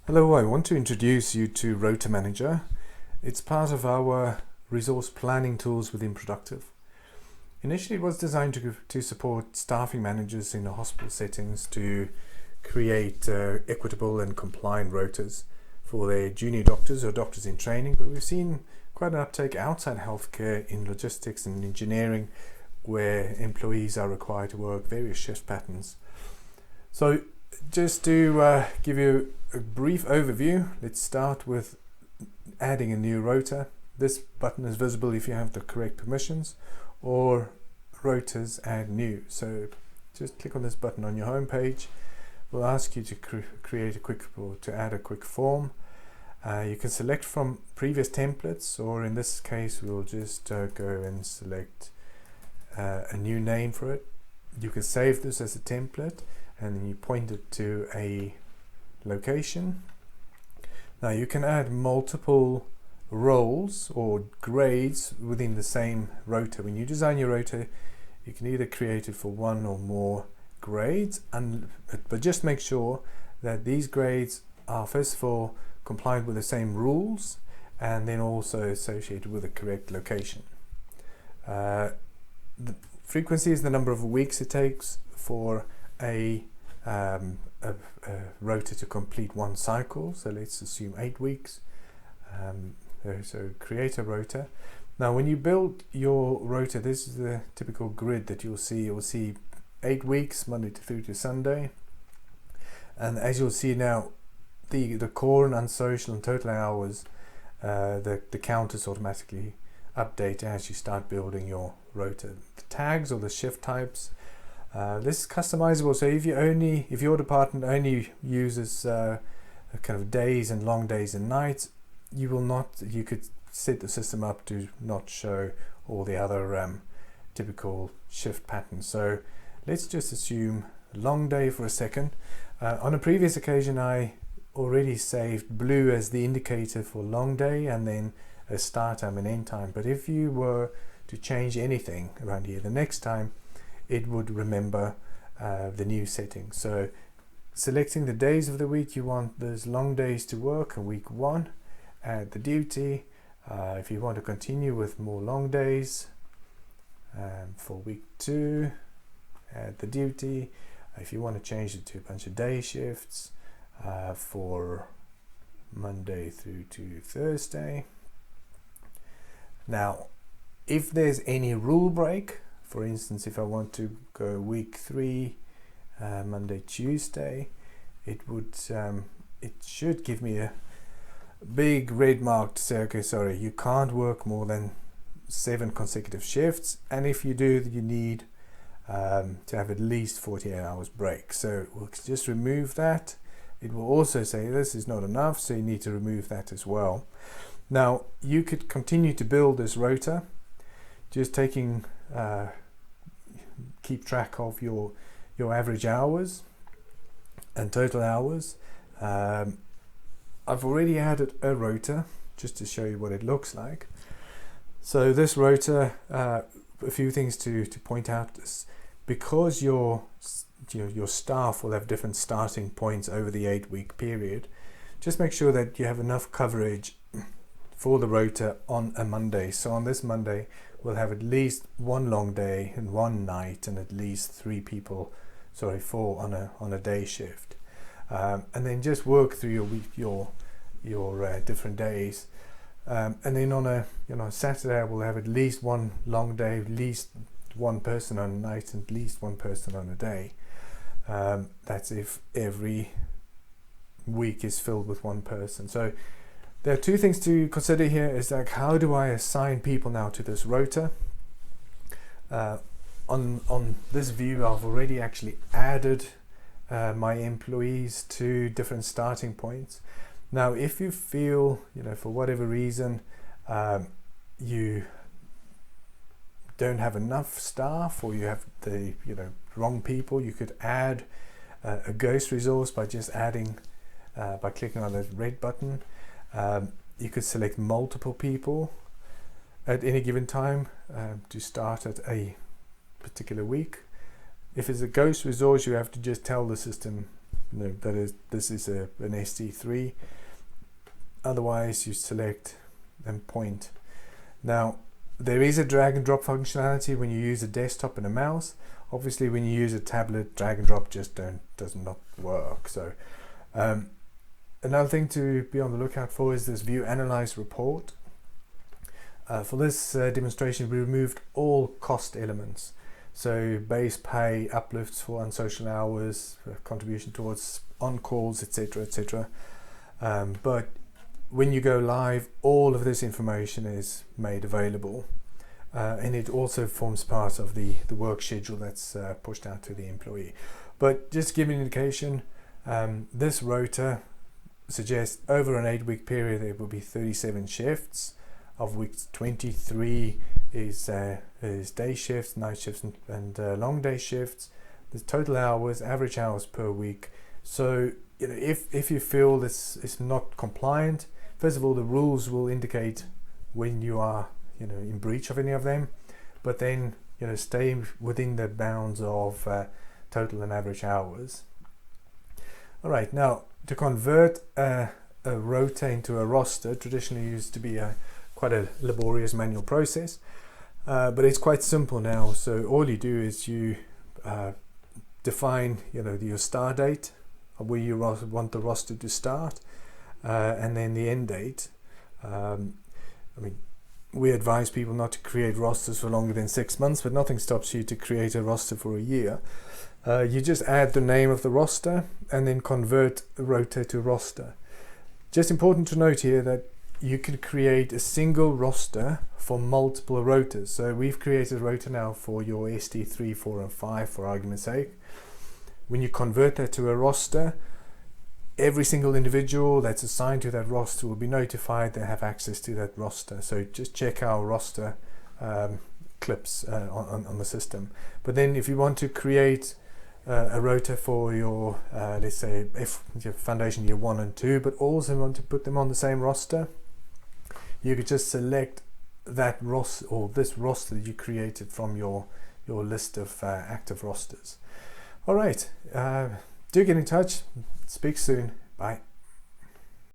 Hello, I want to introduce you to Rota Manager. It's part of our resource planning tools within ProduQtive. Initially, it was designed to support staffing managers in the hospital settings to create equitable and compliant rotas for their junior doctors or doctors in training, but we've seen quite an uptake outside healthcare in logistics and engineering, where employees are required to work various shift patterns. So just to give you a brief overview, let's start with adding a new rota. This button is visible if you have the correct permissions, or rotas add new. So just click on this button on your home page. We'll ask you to create a quick, or to add a quick form. You can select from previous templates, or in this case we'll just go and select a new name for it. You can save this as a template and then you point it to a location. Now you can add multiple roles or grades within the same rota. When you design your rota, you can either create it for one or more grades, but just make sure that these grades are first of all compliant with the same rules and then also associated with the correct location. The frequency is the number of weeks it takes for a rota to complete one cycle. So let's assume 8 weeks. So create a rota. Now when you build your rota, this is the typical grid that you'll see. You'll see 8 weeks, Monday through to Sunday. And as you'll see now, the core and unsocial and total hours, the counters automatically update as you start building your rota. The tags or the shift types, this is customizable. So if your department only uses kind of days and long days and nights, you could set the system up to not show all the other typical shift patterns. So let's just assume long day for a second. On a previous occasion, I already saved blue as the indicator for long day and then a start time and end time. But if you were to change anything around here, the next time it would remember the new setting. So selecting the days of the week you want those long days to work, in week 1, add the duty. If you want to continue with more long days, for week 2, add the duty. If you want to change it to a bunch of day shifts, for Monday through to Thursday. Now, if there's any rule break, for instance, if I want to go week 3, Monday, Tuesday, it should give me a big red mark to say, okay, sorry, you can't work more than 7 consecutive shifts, and if you do, you need to have at least 48 hours break. So we'll just remove that. It will also say this is not enough, so you need to remove that as well. Now you could continue to build this rota, just keep track of your average hours and total hours. I've already added a rota just to show you what it looks like. So this rota, a few things to point out is because your staff will have different starting points over the 8-week period. Just make sure that you have enough coverage for the rota on a Monday. So on this Monday, we'll have at least 1 long day and 1 night, and at least 4 on a day shift. And then just work through your week, your different days. And then on a Saturday, we'll have at least 1 long day, at least 1 person on a night, and at least 1 person on a day. That's if every week is filled with 1 person. So there are 2 things to consider here. Is like, how do I assign people now to this rota? On this view, I've already actually added my employees to different starting points. Now, if you feel, for whatever reason, you don't have enough staff, or you have the wrong people, you could add a ghost resource by just adding by clicking on the red button. You could select multiple people at any given time to start at a particular week. If it's a ghost resource, you have to just tell the system this is an SD3. Otherwise, you select and point. Now, there is a drag and drop functionality when you use a desktop and a mouse. Obviously, when you use a tablet, drag and drop just does not work. So, another thing to be on the lookout for is this View Analyze report. For this demonstration, we removed all cost elements. So base pay, uplifts for unsocial hours, contribution towards on-calls, etc., etc. But when you go live, all of this information is made available. And it also forms part of the work schedule that's pushed out to the employee. But just to give you an indication, this rota suggests over an 8-week period there will be 37 shifts, of which 23 is day shifts, night shifts, and long day shifts. The total hours, average hours per week. So if you feel this is not compliant, first of all, the rules will indicate when you are in breach of any of them, but then stay within the bounds of total and average hours. All right, now to convert a rota into a roster traditionally used to be quite a laborious manual process, but it's quite simple now. So all you do is you define your start date, where you want the roster to start, and then the end date. We advise people not to create rosters for longer than 6 months, but nothing stops you to create a roster for a year. You just add the name of the roster and then convert the rota to roster. Just important to note here that you can create a single roster for multiple rotas. So we've created a rota now for your SD3, 4 and 5 for argument's sake. When you convert that to a roster, every single individual that's assigned to that roster will be notified they have access to that roster. So just check our roster clips on the system. But then if you want to create a rota for your, let's say, if your foundation year 1 and 2, but also want to put them on the same roster, you could just select that roster or this roster that you created from your list of active rosters. All right, do get in touch. Speak soon. Bye.